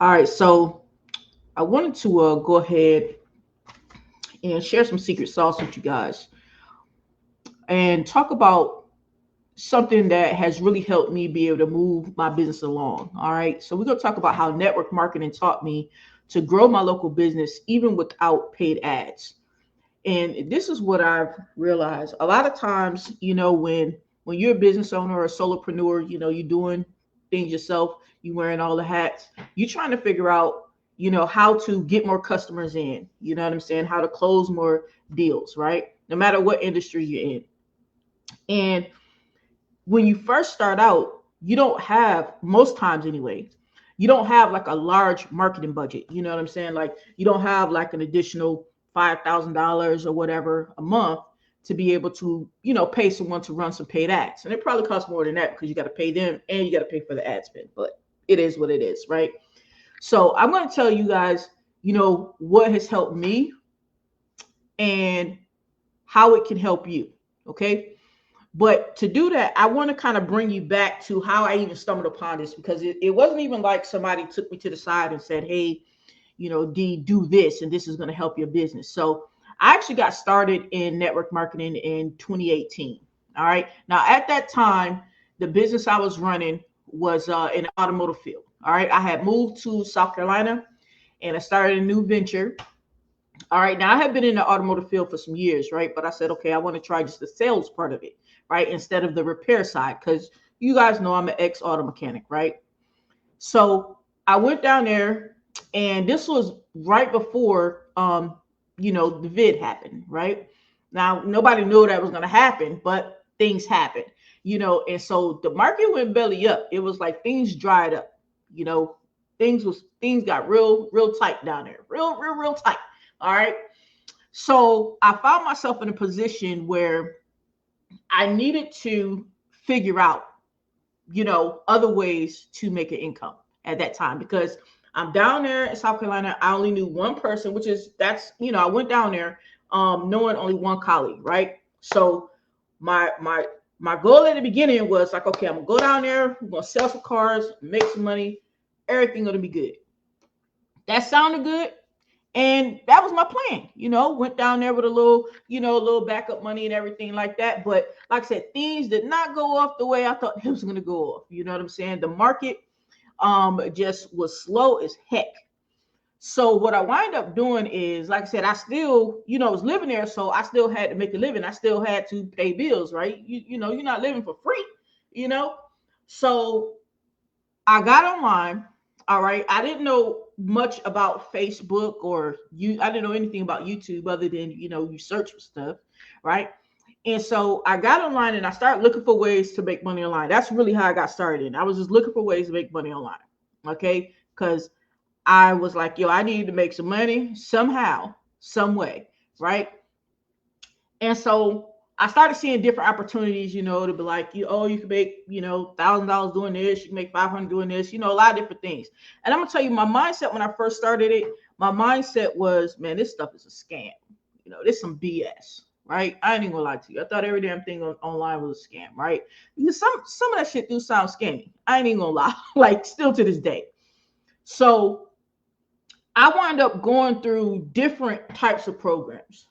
All right, so I wanted to go ahead and share some secret sauce with you guys and talk about something that has really helped me be able to move my business along. All right, so we're going to talk about how network marketing taught me to grow my local business even without paid ads. And this is what I've realized. A lot of times, when you're a business owner or a solopreneur, you're doing things yourself, you wearing all the hats, you're trying to figure out, how to get more customers in, you know what I'm saying, how to close more deals, right? No matter what industry you're in. And when you first start out, you don't have, most times anyway, you don't have like a large marketing budget. You know what I'm saying? Like you don't have like an additional $5,000 or whatever a month to be able to, pay someone to run some paid ads. And it probably costs more than that because you got to pay them and you got to pay for the ad spend. But it is what it is, right? So I'm going to tell you guys, what has helped me and how it can help you. Okay. But to do that, I want to kind of bring you back to how I even stumbled upon this, because it wasn't even like somebody took me to the side and said, hey, D, do this, and this is going to help your business. So I actually got started in network marketing in 2018. All right. Now, at that time, the business I was running was in the automotive field. All right. I had moved to South Carolina and I started a new venture. All right. Now I have been in the automotive field for some years, right? But I said, okay, I want to try just the sales part of it, right? Instead of the repair side, because you guys know I'm an ex-auto mechanic, right? So I went down there, and this was right before, the vid happened, right? Now, nobody knew that was going to happen, but things happened, and so the market went belly up. It was like things dried up, things got real tight down there, real tight. All right. So I found myself in a position where I needed to figure out, other ways to make an income at that time, because I'm down there in South Carolina. I only knew one person, I went down there knowing only one colleague, right? So my goal at the beginning was like, okay, I'm gonna go down there, I'm gonna sell some cars, make some money, everything gonna be good. That sounded good. And that was my plan, went down there with a little backup money and everything like that. But like I said, things did not go off the way I thought it was going to go off. You know what I'm saying? The market just was slow as heck. So what I wind up doing is, like I said, I still, was living there. So I still had to make a living. I still had to pay bills, right? You're not living for free, So I got online. All right. I didn't know much about Facebook I didn't know anything about YouTube other than, you search for stuff. Right. And so I got online and I started looking for ways to make money online. That's really how I got started. I was just looking for ways to make money online. Okay. Because I was like, I needed to make some money somehow, some way. Right. And so I started seeing different opportunities, to be like, you can make, $1,000 doing this, you can make 500 doing this, a lot of different things. And I'm gonna tell you, my mindset when I first started it, my mindset was, man, this stuff is a scam. This some BS, right? I ain't even gonna lie to you. I thought every damn thing online was a scam, right? Because some of that shit do sound scammy. I ain't even gonna lie, like still to this day. So I wound up going through different types of programs,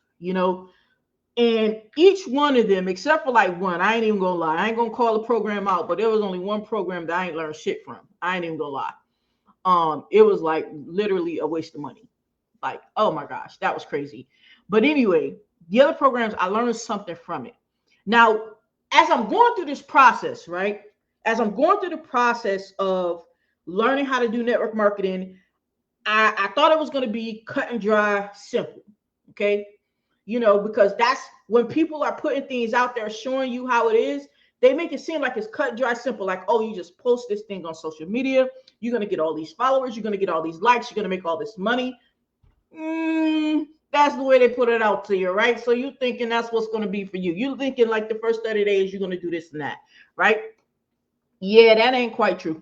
and each one of them, except for like one, I ain't even gonna lie. I ain't gonna call the program out, but there was only one program that I ain't learned shit from. I ain't even gonna lie. It was like literally a waste of money. Like, oh my gosh, that was crazy. But anyway, the other programs, I learned something from it. Now, as I'm going through this process, right? As I'm going through the process of learning how to do network marketing, I thought it was going to be cut and dry, simple. Okay. Because that's when people are putting things out there, showing you how it is, they make it seem like it's cut, dry, simple. Like, oh, you just post this thing on social media. You're going to get all these followers. You're going to get all these likes. You're going to make all this money. That's the way they put it out to you, right? So you're thinking that's what's going to be for you. You're thinking like the first 30 days, you're going to do this and that, right? Yeah, that ain't quite true.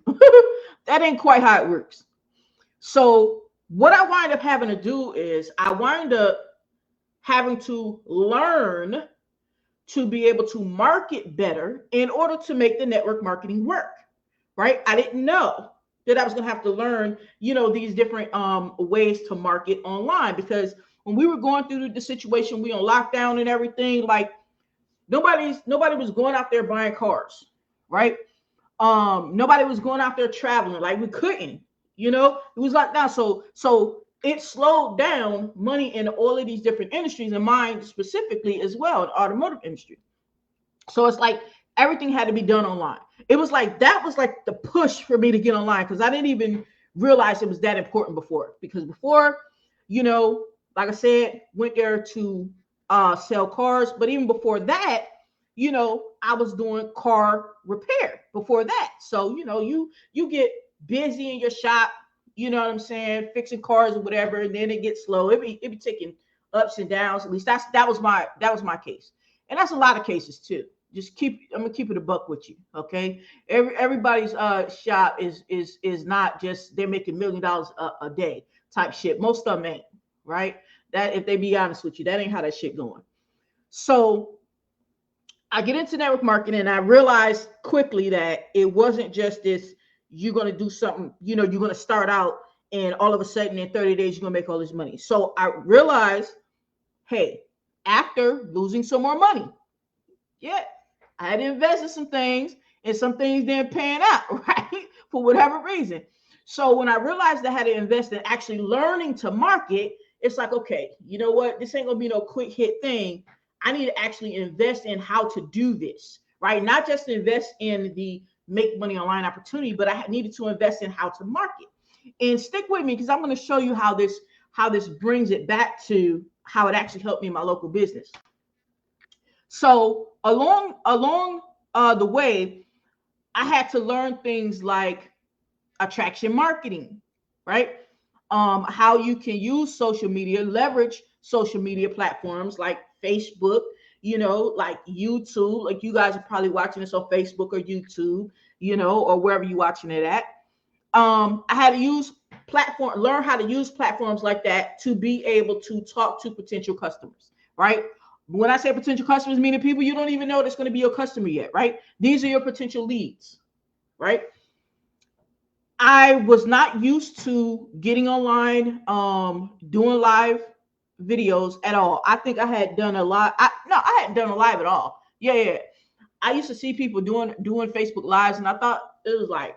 That ain't quite how it works. So what I wind up having to do is I wind up having to learn to be able to market better in order to make the network marketing work, right? I didn't know that I was going to have to learn, these different ways to market online, because when we were going through the situation, we on lockdown and everything, like nobody was going out there buying cars, right? Nobody was going out there traveling, like we couldn't, it was locked down. So it slowed down money in all of these different industries, and mine specifically as well, the automotive industry. So it's like everything had to be done online. It was like that was like the push for me to get online, because I didn't even realize it was that important before. Because before, like I said, went there to sell cars, but even before that, I was doing car repair before that. So you get busy in your shop, you know what I'm saying, fixing cars or whatever, and then it gets slow. It be taking ups and downs. At least that was my case, and that's a lot of cases too. I'm gonna keep it a buck with you, okay? Everybody's shop is not just they're making $1 million a day type shit. Most of them ain't, right? That, if they be honest with you, that ain't how that shit going. So I get into network marketing, and I realized quickly that it wasn't just this, you're going to do something, you're going to start out and all of a sudden in 30 days, you're going to make all this money. So I realized, hey, after losing some more money, I had to invest in some things, and some things didn't pan out, right? For whatever reason. So when I realized I had to invest in actually learning to market, it's like, okay, you know what? This ain't going to be no quick hit thing. I need to actually invest in how to do this, right? Not just invest in the make money online opportunity, but I needed to invest in how to market. And stick with me, because I'm going to show you how this brings it back to how it actually helped me in my local business. So along the way, I had to learn things like attraction marketing, right? How you can use social media, leverage social media platforms like Facebook, like YouTube. Like you guys are probably watching this on Facebook or YouTube, or wherever you're watching it at. I had to learn how to use platforms like that to be able to talk to potential customers, right? When I say potential customers, meaning people you don't even know that's going to be your customer yet, right? These are your potential leads, right? I was not used to getting online, doing live videos at all. I think I had done a lot. I hadn't done a live at all. Yeah. I used to see people doing Facebook lives, and I thought it was like,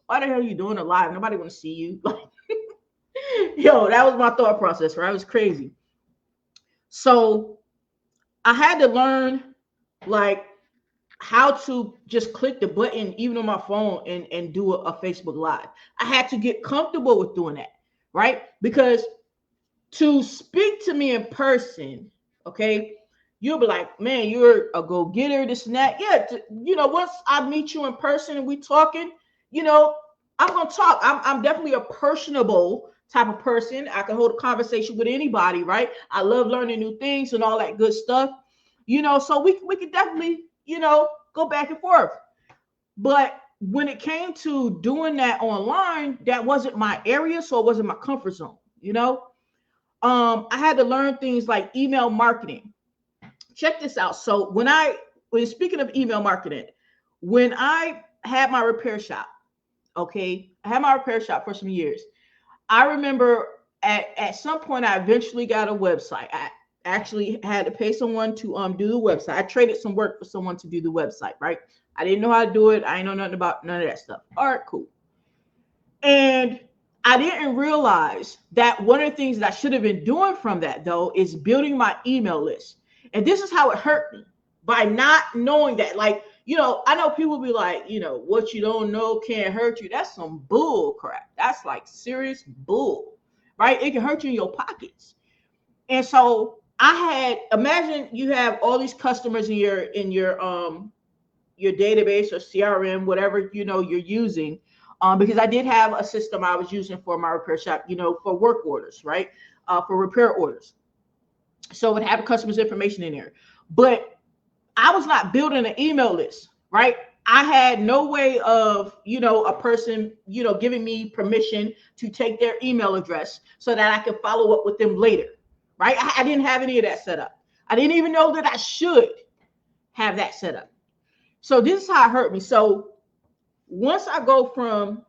why the hell are you doing a live? Nobody want to see you. Like, yo, that was my thought process, right? It was crazy. So I had to learn like how to just click the button even on my phone and do a Facebook live. I had to get comfortable with doing that, right? Because to speak to me in person, okay, you'll be like, man, you're a go-getter, this and that. Yeah, once I meet you in person and we talking, I'm gonna talk. I'm definitely a personable type of person. I can hold a conversation with anybody, right? I love learning new things and all that good stuff, so we could definitely, go back and forth. But when it came to doing that online, that wasn't my area, so it wasn't my comfort zone, I had to learn things like email marketing. Check this out. So when speaking of email marketing, when I had my repair shop, okay, I had my repair shop for some years. I remember at some point I eventually got a website. I actually had to pay someone to do the website. I traded some work for someone to do the website, right? I didn't know how to do it. I didn't know nothing about none of that stuff. All right, cool. And I didn't realize that one of the things that I should have been doing from that, though, is building my email list. And this is how it hurt me, by not knowing that. Like, I know people be like, what you don't know can't hurt you. That's some bull crap. That's like serious bull, right? It can hurt you in your pockets. And so imagine you have all these customers in your database or CRM, whatever, you're using. Because I did have a system I was using for my repair shop, for work orders, right? For repair orders. So it would have the customer's information in there. But I was not building an email list, right? I had no way of, a person, giving me permission to take their email address so that I could follow up with them later, right? I didn't have any of that set up. I didn't even know that I should have that set up. So this is how it hurt me. So once I go from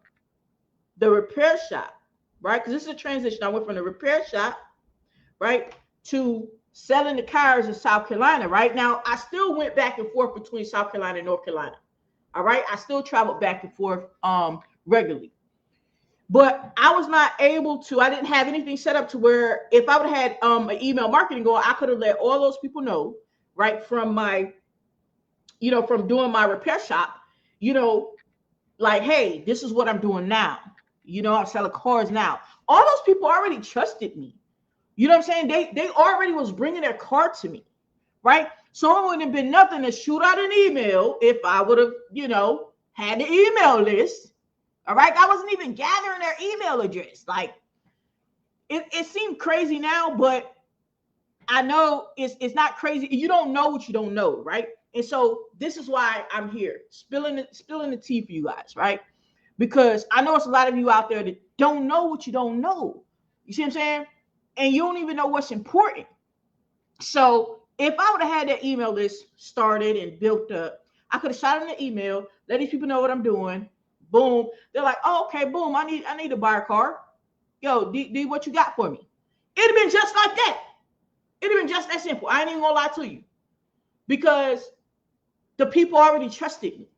the repair shop, right? Because this is a transition. I went from the repair shop, right, to selling the cars in South Carolina. Right now, I still went back and forth between South Carolina and North Carolina. All right, I still traveled back and forth regularly, but I was not able to. I didn't have anything set up to where if I would have had an email marketing going, I could have let all those people know, right, from my, from doing my repair shop, like, hey, this is what I'm doing now. I'm selling cars now. All those people already trusted me. You know what I'm saying? They already was bringing their car to me, right? So it wouldn't have been nothing to shoot out an email if I would have, had the email list. All right. I wasn't even gathering their email address. Like, it seemed crazy now, but I know it's not crazy. You don't know what you don't know, right? And so this is why I'm here, spilling the tea for you guys, right? Because I know it's a lot of you out there that don't know what you don't know. You see what I'm saying? And you don't even know what's important. So if I would have had that email list started and built up, I could have shot in the email, let these people know what I'm doing. Boom. They're like, oh, okay, boom. I need to buy a car. Yo, D, what you got for me? It'd have been just like that. It'd have been just that simple. I ain't even gonna lie to you. Because the people already trusted me.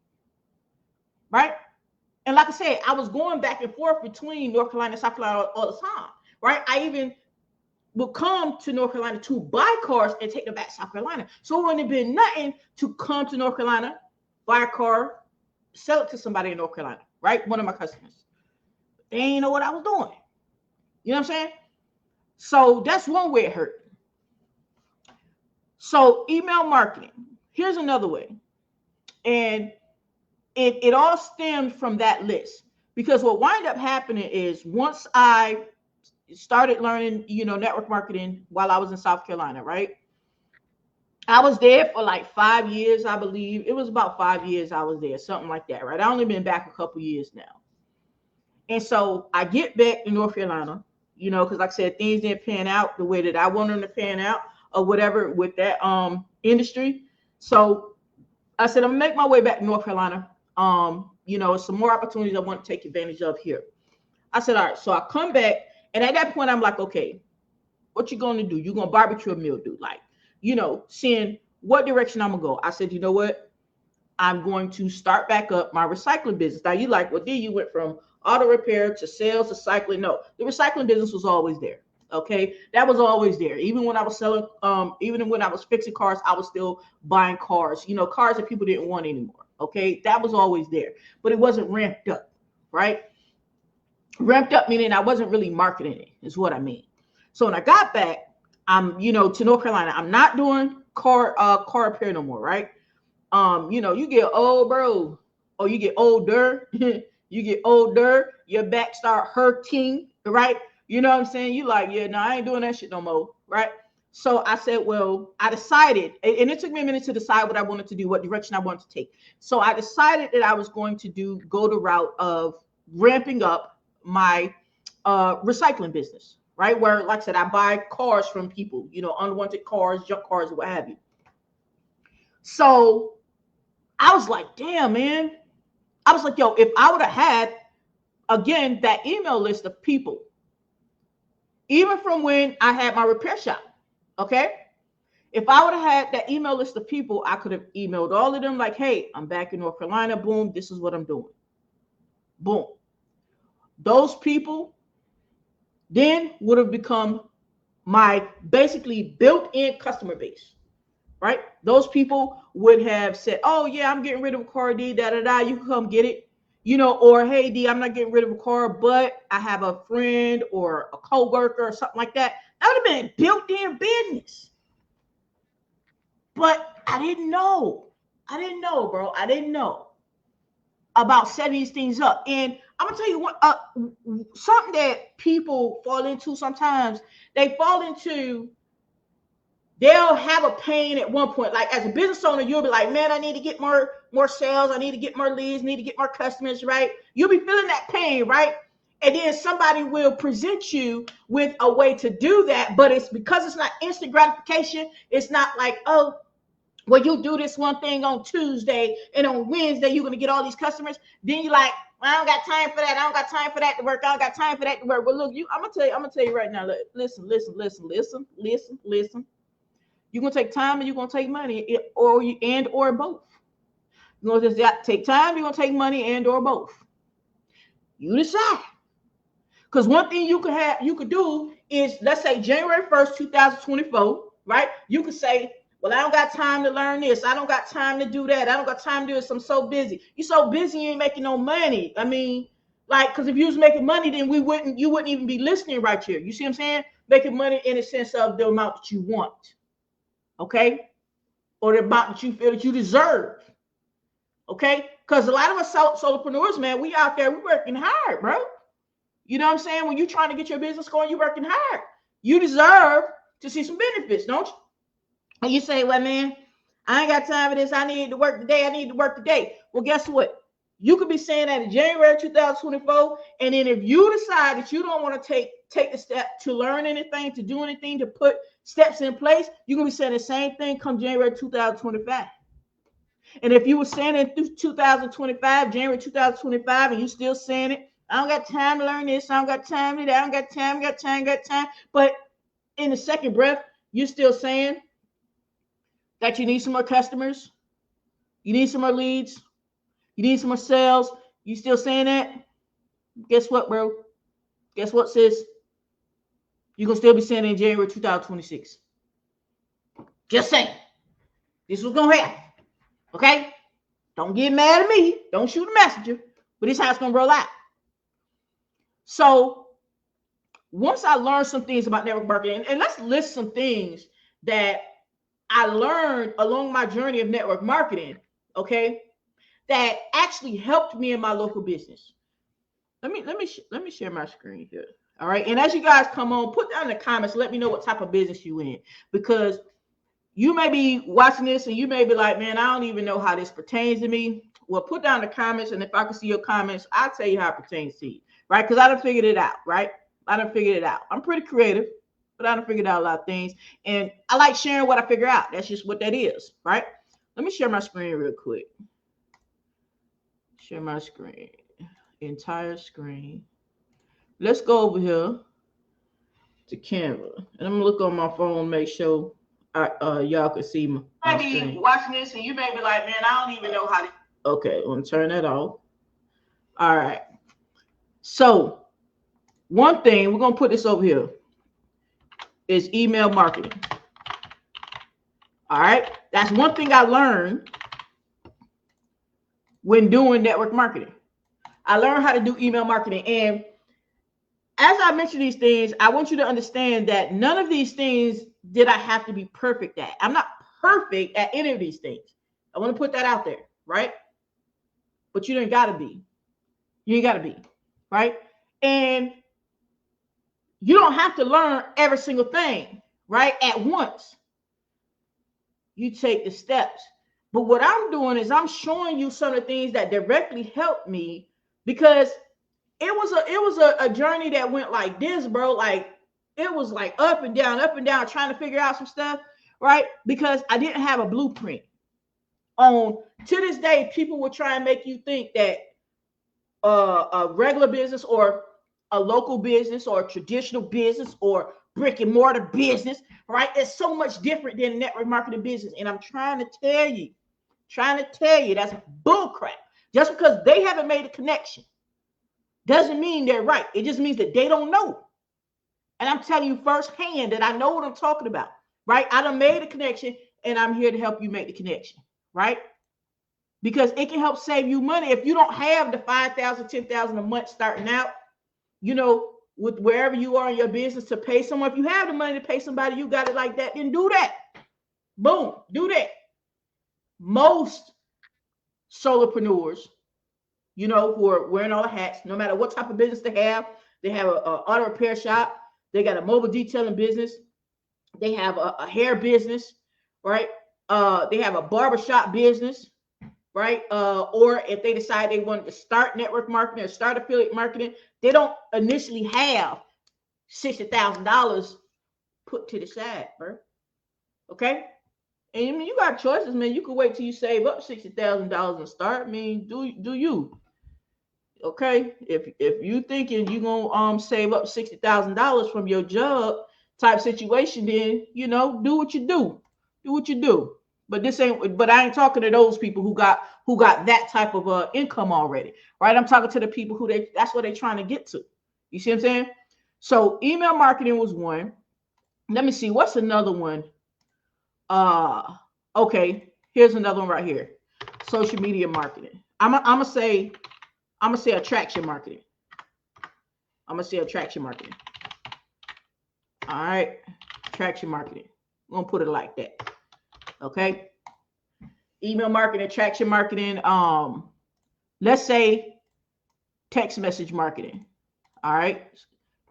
Right? And like I said, I was going back and forth between North Carolina and South Carolina all the time. Right? I even would come to North Carolina to buy cars and take them back to South Carolina. So it wouldn't have been nothing to come to North Carolina, buy a car, sell it to somebody in North Carolina, right? One of my customers. They ain't know what I was doing. You know what I'm saying? So that's one way it hurt. So email marketing. Here's another way. And it all stemmed from that list. Because what wound up happening is once I started learning, network marketing while I was in South Carolina, right? I was there for like 5 years, I believe. It was about 5 years I was there, something like that, right? I only been back a couple years now. And so I get back to North Carolina, because like I said, things didn't pan out the way that I wanted them to pan out or whatever with that industry. So I said, I'm gonna make my way back to North Carolina. Some more opportunities I want to take advantage of here. I said, all right, so I come back. And at that point, I'm like, okay, what you going to do? You're going to barbecue a meal, dude. Like, seeing what direction I'm going to go. I said, you know what? I'm going to start back up my recycling business. Now, you like, well, then you went from auto repair to sales to cycling. No, the recycling business was always there. Okay. That was always there. Even when I was selling, even when I was fixing cars, I was still buying cars, cars that people didn't want anymore. Okay. That was always there, but it wasn't ramped up, right? Ramped up meaning I wasn't really marketing it, is what I mean. So when I got back, I'm, to North Carolina, I'm not doing car repair no more, right? You get old, bro, or you get older, you get older, your back start hurting, right? You know what I'm saying? You like, yeah, no, I ain't doing that shit no more, right? So I said, well, I decided, and it took me a minute to decide what I wanted to do, what direction I wanted to take. So I decided that I was going to go the route of ramping up my recycling business, right? Where, like I said, I buy cars from people, unwanted cars, junk cars, what have you. So I was like, damn, man. I was like, yo, if I would have had, again, that email list of people, even from when I had my repair shop, okay? If I would have had that email list of people, I could have emailed all of them like, hey, I'm back in North Carolina. Boom, this is what I'm doing. Boom. Those people then would have become my basically built-in customer base, right? Those people would have said, oh, yeah, I'm getting rid of a car, D, da-da-da, you can come get it, or, hey, D, I'm not getting rid of a car, but I have a friend or a coworker or something like that. That would have been built-in business. But I didn't know, bro. I didn't know about setting these things up. And I'm gonna tell you what, something that people fall into sometimes. They'll have a pain at one point. Like as a business owner, you'll be like, man, I need to get more sales. I need to get more leads, need to get more customers, right? You'll be feeling that pain, right? And then somebody will present you with a way to do that, but it's because it's not instant gratification. It's not like, oh, where you do this one thing on Tuesday and on Wednesday you're gonna get all these customers. Then you're like, well, I don't got time for that. I don't got time for that to work. I don't got time for that to work. Well, look, I'm gonna tell you right now. Listen. You're gonna take time and you're gonna take money, or both. You're gonna just take time, you're gonna take money, and or both. You decide. Because one thing you could do is, let's say January 1st, 2024, right? You could say, well, I don't got time to learn this. I don't got time to do that. I don't got time to do this. I'm so busy. You're so busy, you ain't making no money. I mean, like, because if you was making money, then you wouldn't even be listening right here. You see what I'm saying? Making money in the sense of the amount that you want. Okay? Or the amount that you feel that you deserve. Okay? Because a lot of us solopreneurs, man, we out there, we're working hard, bro. You know what I'm saying? When you're trying to get your business going, you're working hard. You deserve to see some benefits, don't you? And you say, well, man, I ain't got time for this. I need to work today. I need to work today. Well, guess what? You could be saying that in January 2024. And then if you decide that you don't want to take the step to learn anything, to do anything, to put steps in place, you're going to be saying the same thing come January 2025. And if you were saying it through 2025, January 2025, and you still saying it, I don't got time to learn this. I don't got time to that. I don't got time. But in the second breath, you're still saying that you need some more customers. You need some more leads. You need some more sales. You still saying that? Guess what, bro? Guess what, sis? You're going to still be saying it in January 2026. Just saying. This was going to happen. Okay? Don't get mad at me. Don't shoot a messenger. But this is how it's going to roll out. So once I learned some things about network marketing, and let's list some things that I learned along my journey of network marketing, okay, that actually helped me in my local business. Let me share my screen here. All right. And as you guys come on, put down in the comments, let me know what type of business you in, because you may be watching this and you may be like, man, I don't even know how this pertains to me. Well, put down in the comments, and if I can see your comments, I'll tell you how it pertains to you. Right? Because I done figured it out, right? I done figured it out. I'm pretty creative, but I done figured out a lot of things. And I like sharing what I figure out. That's just what that is, right? Let me share my screen real quick. Share my screen. Entire screen. Let's go over here to Canva. And I'm going to look on my phone, make sure y'all can see my screen. You may be watching this and you may be like, man, I don't even know how to. Okay, I'm going to turn that off. All right. So one thing, we're going to put this over here, is email marketing. All right. That's one thing I learned when doing network marketing. I learned how to do email marketing. And as I mention these things, I want you to understand that none of these things did I have to be perfect at. I'm not perfect at any of these things. I want to put that out there, right? But you ain't got to be. You ain't got to be. Right? And you don't have to learn every single thing, right, at once. You take the steps. But what I'm doing is I'm showing you some of the things that directly helped me, because it was a journey that went like this, bro. Like, it was like up and down, trying to figure out some stuff, right? Because I didn't have a blueprint. To this day, people will try and make you think that a regular business or a local business or a traditional business or brick and mortar business, right? It's so much different than network marketing business. And I'm trying to tell you that's bull crap. Just because they haven't made a connection doesn't mean they're right. It just means that they don't know. And I'm telling you firsthand that I know what I'm talking about, right? I done made a connection, and I'm here to help you make the connection, right? Because it can help save you money. If you don't have the $5,000, $10,000 a month starting out, you know, with wherever you are in your business to pay someone, if you have the money to pay somebody, you got it like that, then do that. Boom, do that. Most solopreneurs, you know, who are wearing all the hats, no matter what type of business they have an auto repair shop, they got a mobile detailing business, they have a hair business, right? They have a barbershop business, right? Or if they decide they wanted to start network marketing or start affiliate marketing, they don't initially have $60,000 put to the side, bro. Okay? And I mean, you got choices, man. You could wait till you save up $60,000 and start. I mean, do you? Okay, if you thinking you gonna save up $60,000 from your job type situation, then do what you do what you do. But this ain't. But I ain't talking to those people who got that type of income already, right? I'm talking to the people who that's what they're trying to get to. You see what I'm saying? So email marketing was one. Let me see, what's another one? Okay, here's another one right here. Social media marketing. I'm gonna say attraction marketing. I'm gonna say attraction marketing. All right, attraction marketing. I'm gonna put it like that. Okay. Email marketing, attraction marketing. Let's say text message marketing. All right,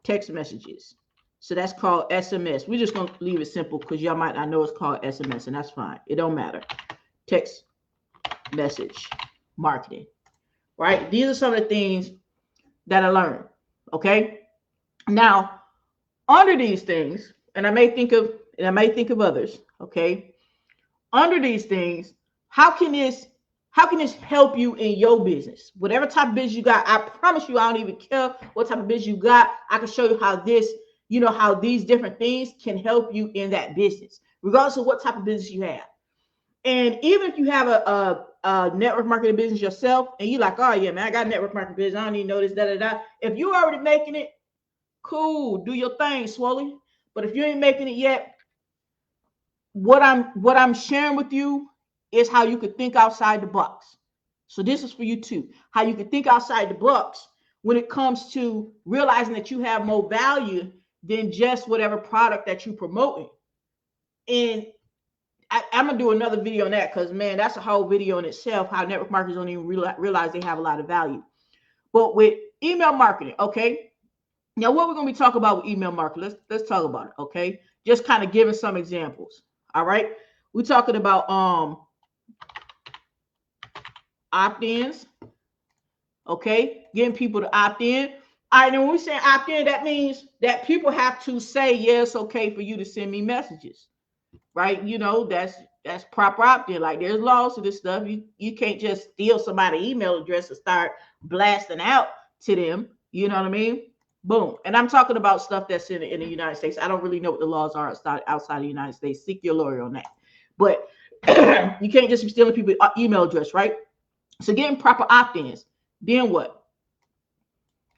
text messages. So that's called SMS. We're just gonna leave it simple because y'all might not know it's called SMS, and that's fine. It don't matter. Text message marketing. Right? These are some of the things that I learned. Okay. Now, under these things, and I may think of others. Okay. Under these things, how can this help you in your business? Whatever type of business you got, I promise you, I don't even care what type of business you got. I can show you how how these different things can help you in that business, regardless of what type of business you have. And even if you have a network marketing business yourself, and you're like, oh yeah, man, I got a network marketing business, I don't even know this, da. If you're already making it, cool, do your thing, Swoley. But if you ain't making it yet, what I'm sharing with you is how you could think outside the box. So this is for you too. How you can think outside the box when it comes to realizing that you have more value than just whatever product that you're promoting. And I'm gonna do another video on that because, man, that's a whole video in itself. How network marketers don't even realize they have a lot of value. But with email marketing, okay. Now, what we're gonna be talking about with email marketing? Let's talk about it, okay. Just kind of giving some examples. All right, we're talking about opt-ins, okay, getting people to opt in. All right, and when we say opt in, that means that people have to say yes, okay, for you to send me messages, right? That's proper opt-in. Like, there's laws to this stuff. You can't just steal somebody's email address and start blasting out to them. You know what I mean? Boom. And I'm talking about stuff that's in the United States. I don't really know what the laws are outside the United States. Seek your lawyer on that. But you can't just be stealing people's email address, right? So getting proper opt-ins. Then what?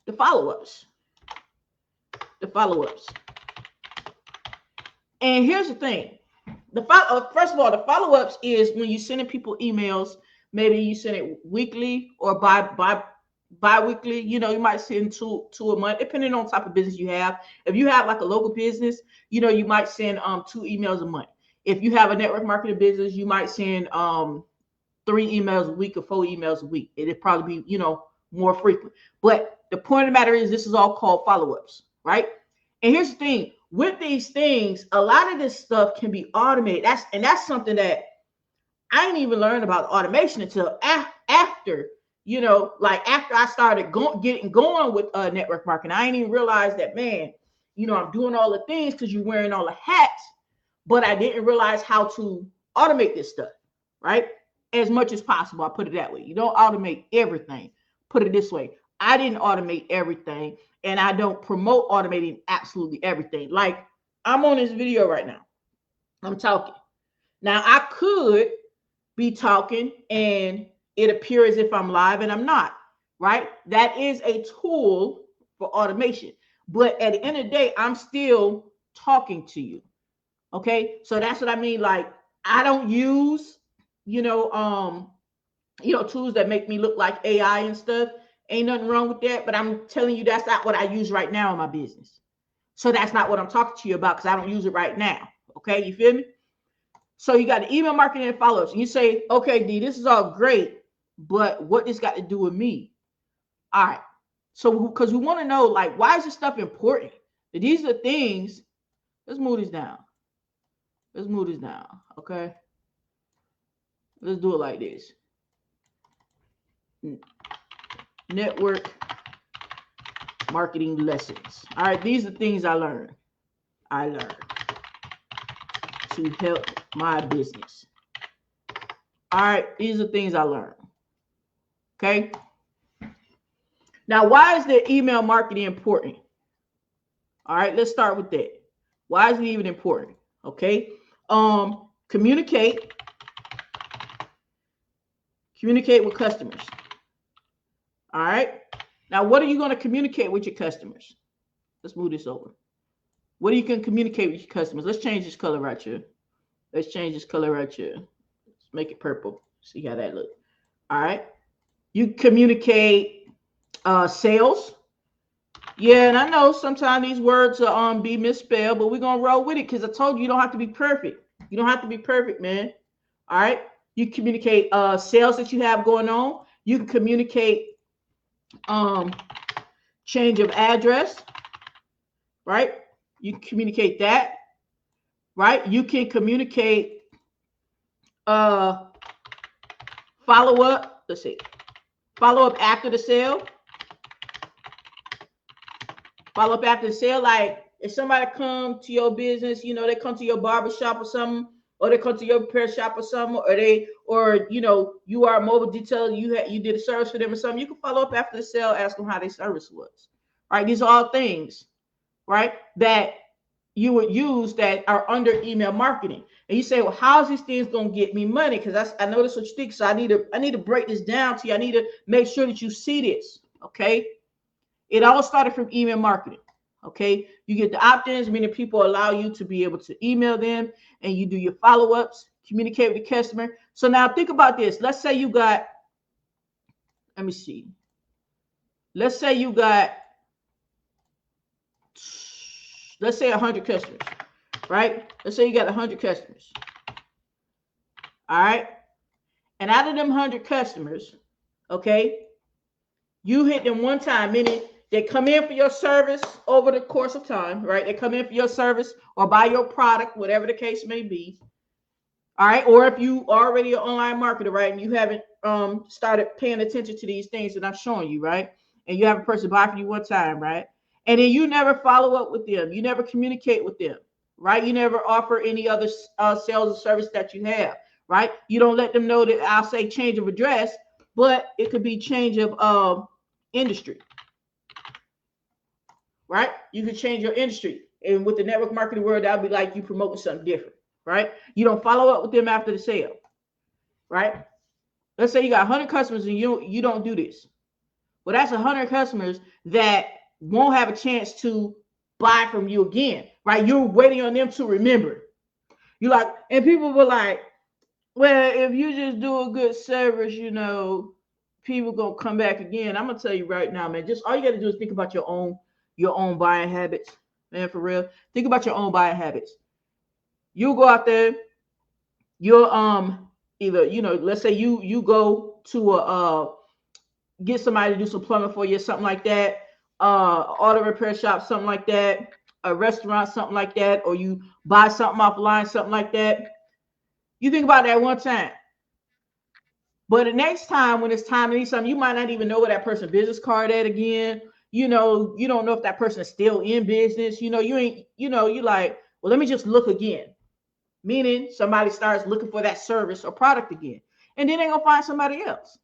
The follow-ups. And here's the thing. First of all, the follow-ups is when you're sending people emails. Maybe you send it weekly or bi-weekly. You might send two a month, depending on the type of business you have. If you have like a local business, you might send 2 emails a month. If you have a network marketing business, you might send 3 emails a week or 4 emails a week. It'd probably be, more frequent. But the point of the matter is, this is all called follow-ups, right? And here's the thing. With these things, a lot of this stuff can be automated. That's something that I didn't even learn about automation until after, after I started getting going with network marketing. I didn't even realize that, man, I'm doing all the things because you're wearing all the hats, but I didn't realize how to automate this stuff, right? As much as possible. I put it that way. You don't automate everything. Put it this way. I didn't automate everything, and I don't promote automating absolutely everything. Like, I'm on this video right now. I'm talking. Now, I could be talking and it appears as if I'm live and I'm not, right? That is a tool for automation. But at the end of the day, I'm still talking to you. Okay? So that's what I mean. Like, I don't use, tools that make me look like AI and stuff. Ain't nothing wrong with that, but I'm telling you, that's not what I use right now in my business. So that's not what I'm talking to you about because I don't use it right now. Okay, you feel me? So you got the email marketing and follow-ups. And you say, okay, D, this is all great, but what this got to do with me? All right. So because we want to know, like, why is this stuff important? These are things. Let's move this down. Okay. Let's do it like this. Network marketing lessons. All right, these are things I learned. to help my business. All right, these are things I learned. Okay. Now, why is the email marketing important? All right, let's start with that. Why is it even important? Okay. Communicate with customers. All right. Now, what are you going to communicate with your customers? Let's move this over. What are you going to communicate with your customers? Let's change this color right here. Let's change this color right here. Let's make it purple. See how that looks. All right. You communicate sales. Yeah, and I know sometimes these words are be misspelled, but we're gonna roll with it because I told you don't have to be perfect. You don't have to be perfect, man. All right. You communicate sales that you have going on. You can communicate change of address, right? You can communicate that, right? You can communicate follow up. Let's see, follow up after the sale. Follow up after the sale, like if somebody come to your business, you know, they come to your barber shop or something, or they come to your repair shop or something, or you know, you are a mobile detailer, you did a service for them or something, you can follow up after the sale, ask them how their service was. Right? These are all things, right, that you would use that are under email marketing. And you say, well, how's these things gonna get me money? Because I know that's what you think. So I need to break this down to you. I need to make sure that you see this. Okay. It all started from email marketing. Okay. You get the opt-ins, meaning people allow you to be able to email them, and you do your follow-ups, communicate with the customer. So now think about this. Let's say you got, let me see. Let's say you got, let's say 100 customers, right? Let's say you got 100 customers. All right. And out of them 100 customers, okay, you hit them one time, meaning they come in for your service over the course of time, right? They come in for your service or buy your product, whatever the case may be. All right. Or if you already an online marketer, right, and you haven't started paying attention to these things that I'm showing you, right? And you have a person buy for you one time, right? And then you never follow up with them. You never communicate with them, right? You never offer any other sales or service that you have, right? You don't let them know that I'll say change of address, but it could be change of industry. Right? You can change your industry. And with the network marketing world, that would be like you promoting something different, right? You don't follow up with them after the sale, right? Let's say you got 100 customers and you don't do this. Well, that's 100 customers that won't have a chance to buy from you again, right? You're waiting on them to remember. You like, and people were like, well, if you just do a good service, you know, people gonna come back again. I'm gonna tell you right now, man, just all you gotta do is think about your own buying habits, man, for real. Think about your own buying habits. You'll go out there, you'll either, you know, let's say you go to get somebody to do some plumbing for you, something like that, auto repair shop, something like that, a restaurant, something like that, or you buy something offline, something like that. You think about that one time. But the next time when it's time to need something, you might not even know where that person's business card at again. You know, you don't know if that person is still in business. You know, you ain't, you know, you like, well, let me just look again. Meaning somebody starts looking for that service or product again. And then they're going to find somebody else.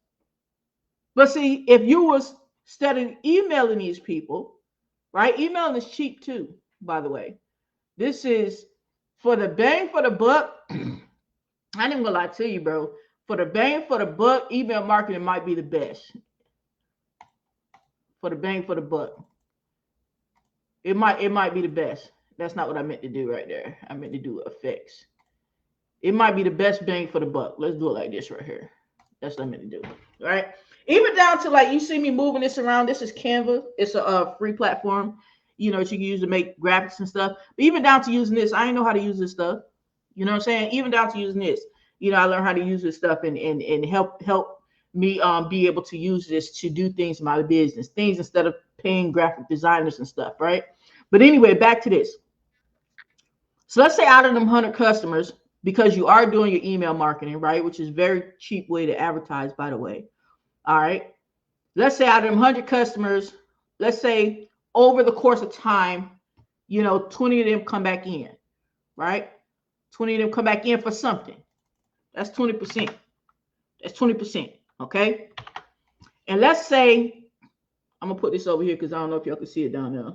But see, if you was studying emailing these people, right? Emailing is cheap too, by the way. This is for the bang for the buck. I ain't even gonna lie to you, bro. For the bang for the buck, email marketing might be the best. For the bang for the buck. It might be the best. That's not what I meant to do right there. I meant to do effects. It might be the best bang for the buck. Let's do it like this right here. That's what I meant to do. All right. Even down to like, you see me moving this around. This is Canva. It's a free platform, you know, that you can use to make graphics and stuff. But even down to using this, I didn't know how to use this stuff. You know what I'm saying? Even down to using this, you know, I learned how to use this stuff and help me be able to use this to do things in my business, things instead of paying graphic designers and stuff, right? But anyway, back to this. So let's say out of them 100 customers, because you are doing your email marketing, right, which is a very cheap way to advertise, by the way. All right. Let's say out of them 100 customers, let's say over the course of time, you know, 20 of them come back in, right? 20 of them come back in for something. That's 20%. That's 20%. Okay. And let's say, I'm going to put this over here because I don't know if y'all can see it down there.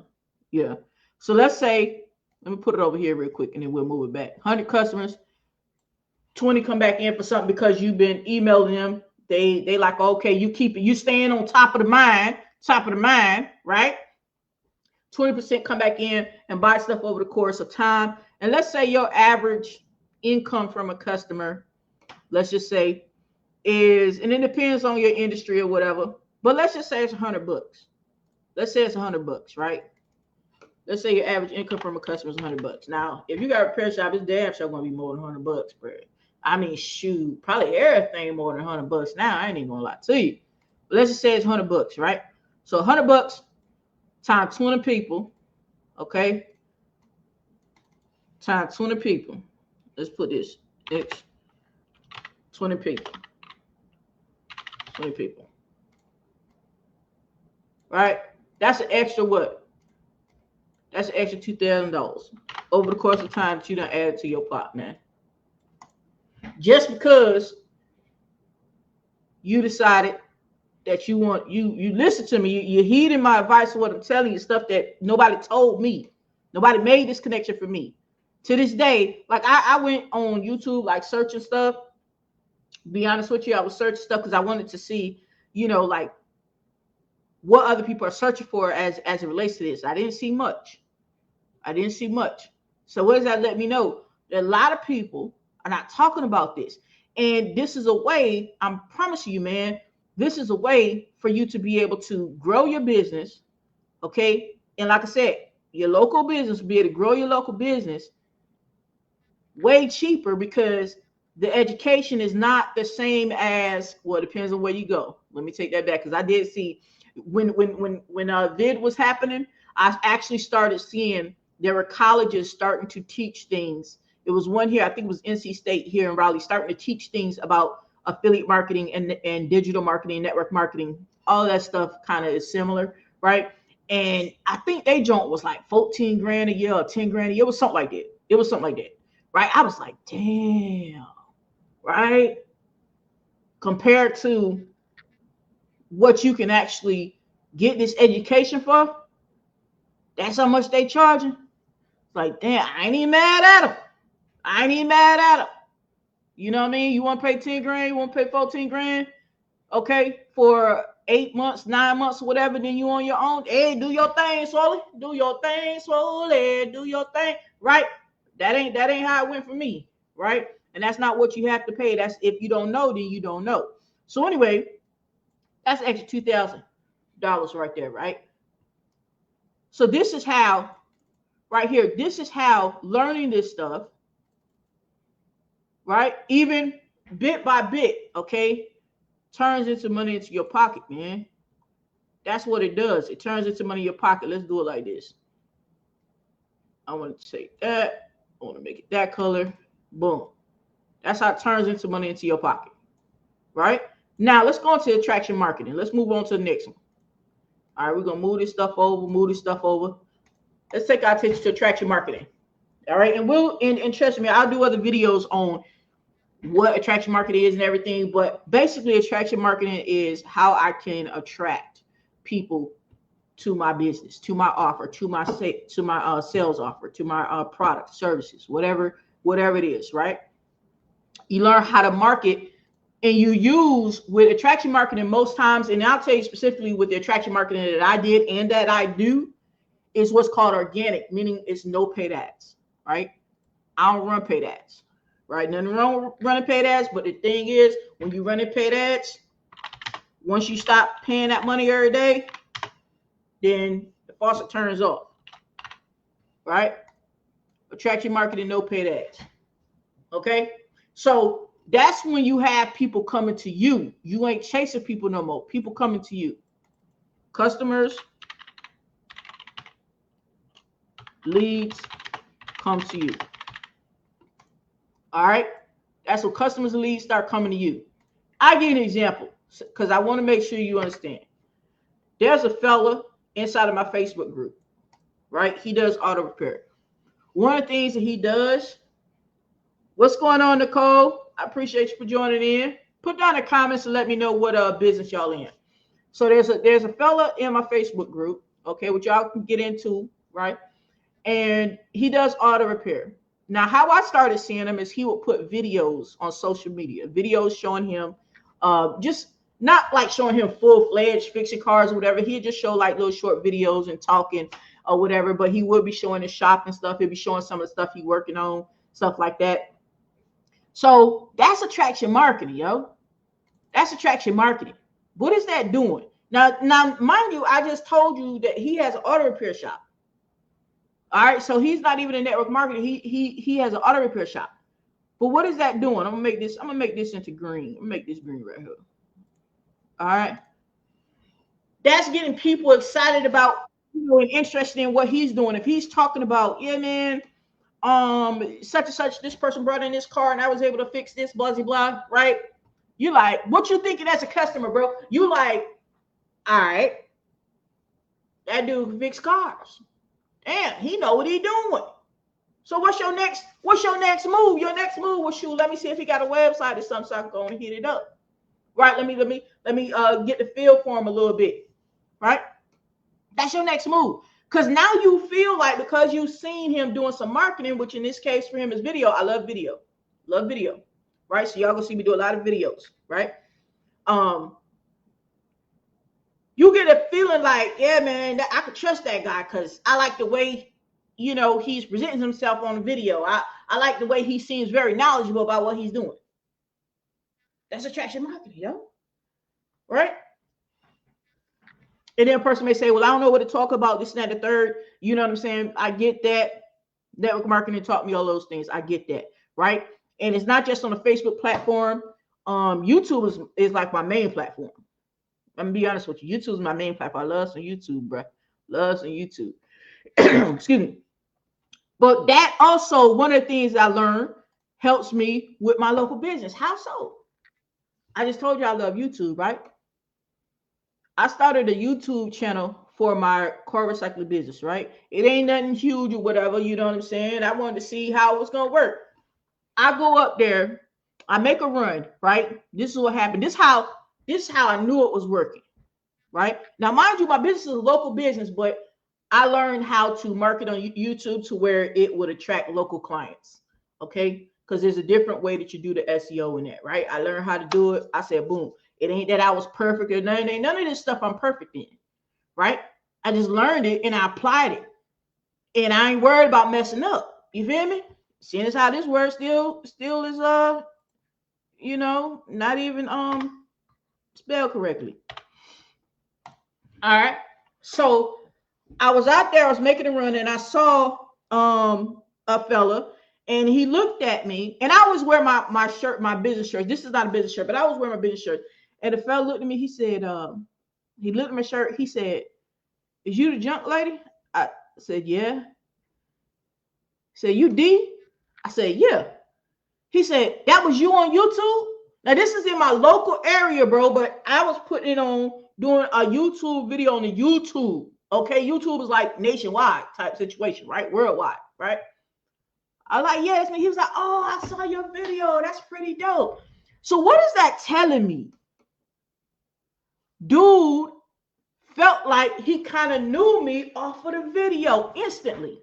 Yeah. So let's say, let me put it over here real quick and then we'll move it back. 100 customers, 20 come back in for something because you've been emailing them. They like, okay, you keep it, you staying on top of the mind, right? 20% come back in and buy stuff over the course of time. And let's say your average income from a customer, let's just say is, and it depends on your industry or whatever, but let's just say it's $100. Let's say it's $100, right? Let's say your average income from a customer is $100. Now, if you got a repair shop, it's damn sure gonna be more than $100, bro. I mean, shoot, probably everything more than $100 now. I ain't even gonna lie to you. But let's just say it's $100, right? So $100 times 20 people, okay? Times 20 people. Let's put this. It's 20 people. 20 people. Right? That's an extra what? That's an extra $2,000 over the course of time that you done added to your pot, man. Just because you decided that you want, you listen to me, you're heeding my advice of what I'm telling you, stuff that nobody told me. Nobody made this connection for me. To this day, like I went on YouTube, like searching stuff. Be honest with you, I was searching stuff because I wanted to see, you know, like what other people are searching for as it relates to this. I didn't see much. So what does that let me know? That a lot of people are not talking about this. And this is a way, I'm promising you, man, this is a way for you to be able to grow your business, okay? And like I said, your local business will be able to grow your local business way cheaper because the education is not the same as, well, it depends on where you go. Let me take that back because I did see when vid was happening, I actually started seeing there were colleges starting to teach things. It was one here, I think it was NC State here in Raleigh, starting to teach things about affiliate marketing and digital marketing, network marketing. All that stuff kind of is similar, right? And I think they joint was like 14 grand a year or 10 grand a year. It was something like that. Right? I was like, damn, right? Compared to what you can actually get this education for, that's how much they charging. Like, damn, I ain't even mad at them. You know what I mean? You want to pay 10 grand, you want to pay 14 grand, okay, for 8 months, 9 months, whatever, then you on your own. Hey, do your thing, Swoley. Do your thing, right? That ain't how it went for me, right? And that's not what you have to pay. That's if you don't know, then you don't know. So anyway, that's extra $2,000 right there, right? So this is how, right here, this is how learning this stuff, right, even bit by bit, okay, turns into money into your pocket, man. That's what it does. It turns into money in your pocket. Let's do it like this. I want to take that. I want to make it that color. Boom. That's how it turns into money into your pocket, right? Now, let's go into attraction marketing. Let's move on to the next one. All right, we're going to move this stuff over. Let's take our attention to attraction marketing. All right, and trust me, I'll do other videos on what attraction marketing is and everything, but basically attraction marketing is how I can attract people to my business, to my offer, to my sales offer, to my product, services, whatever it is, right? You learn how to market, and you use with attraction marketing most times, and I'll tell you specifically with the attraction marketing that I did and that I do is what's called organic, meaning it's no paid ads, right? I don't run paid ads, right? Nothing wrong with running paid ads, but the thing is, when you run paid ads, once you stop paying that money every day, then the faucet turns off, right? Attraction marketing, no paid ads, okay? So that's when you have people coming to you. You ain't chasing people no more. People coming to you. Customers, leads come to you. All right? That's when customers and leads start coming to you. I'll give you an example because I want to make sure you understand. There's a fella inside of my Facebook group, right? He does auto repair. One of the things that he does, What's going on, Nicole? I appreciate you for joining in. Put down the comments and let me know what business y'all in. So there's a fella in my Facebook group, okay, which y'all can get into, right? And he does auto repair. Now, how I started seeing him is he would put videos on social media, videos showing him, just not like showing him full-fledged fixing cars or whatever. He'd just show like little short videos and talking or whatever, but he would be showing his shop and stuff. He'd be showing some of the stuff he's working on, stuff like that. So that's attraction marketing, yo. That's attraction marketing. What is that doing? Now, mind you, I just told you that he has an auto repair shop. All right, so he's not even in network marketing. He has an auto repair shop. But what is that doing? I'm gonna make this into green. I'm gonna make this green right here. All right. That's getting people excited about, and interested in what he's doing. If he's talking about, yeah, man, such and such, this person brought in this car and I was able to fix this, blah, blah, blah, right? You like, what you thinking as a customer, bro? You like, all right, that dude can fix cars. Damn, he know what he doing. So what's your next move? Your next move was, shoot, let me see if he got a website or something so I can go and hit it up. Right? Let me get the feel for him a little bit. Right? That's your next move. Because now you feel like, because you've seen him doing some marketing, which in this case for him is video. I love video. Love video. Right? So y'all gonna see me do a lot of videos, right? You get a feeling like, yeah, man, I could trust that guy because I like the way, you know, he's presenting himself on the video. I like the way he seems very knowledgeable about what he's doing. That's attraction marketing, yo. Right? And then a person may say, well, I don't know what to talk about, this and that, the third. You know what I'm saying? I get that. Network marketing taught me all those things. I get that, right? And it's not just on the Facebook platform. YouTube is like my main platform. I'm gonna be honest with you. YouTube is my main platform. I love some YouTube, bro. Love some YouTube. Excuse me. But that also, one of the things I learned, helps me with my local business. How so? I just told you I love YouTube, right? I started a YouTube channel for my car recycling business, right? It ain't nothing huge or whatever, you know what I'm saying? I wanted to see how it was gonna work. I go up there, I make a run, right? This is what happened. This is how I knew it was working, right? Now, mind you, my business is a local business, but I learned how to market on YouTube to where it would attract local clients, okay? Because there's a different way that you do the SEO in that, right? I learned how to do it. I said, boom. It ain't that I was perfect or none of this stuff I'm perfect in, right? I just learned it and I applied it. And I ain't worried about messing up. You feel me? Seeing as how this word still is you know, not even spelled correctly. All right. So I was out there, I was making a run, and I saw a fella, and he looked at me, and I always wear my shirt, my business shirt. This is not a business shirt, but I always wear my business shirt. And the fella looked at me, he said, he looked at my shirt, he said, "Is you the junk lady?" I said, "Yeah." He said, "You D?" I said, "Yeah." He said, "That was you on YouTube?" Now, this is in my local area, bro, but I was putting it on, doing a YouTube video on the YouTube. Okay, YouTube is like nationwide type situation, right? Worldwide, right? I was like, yeah, it's me. He was like, oh, I saw your video. That's pretty dope. So what is that telling me? Dude felt like he kind of knew me off of the video instantly,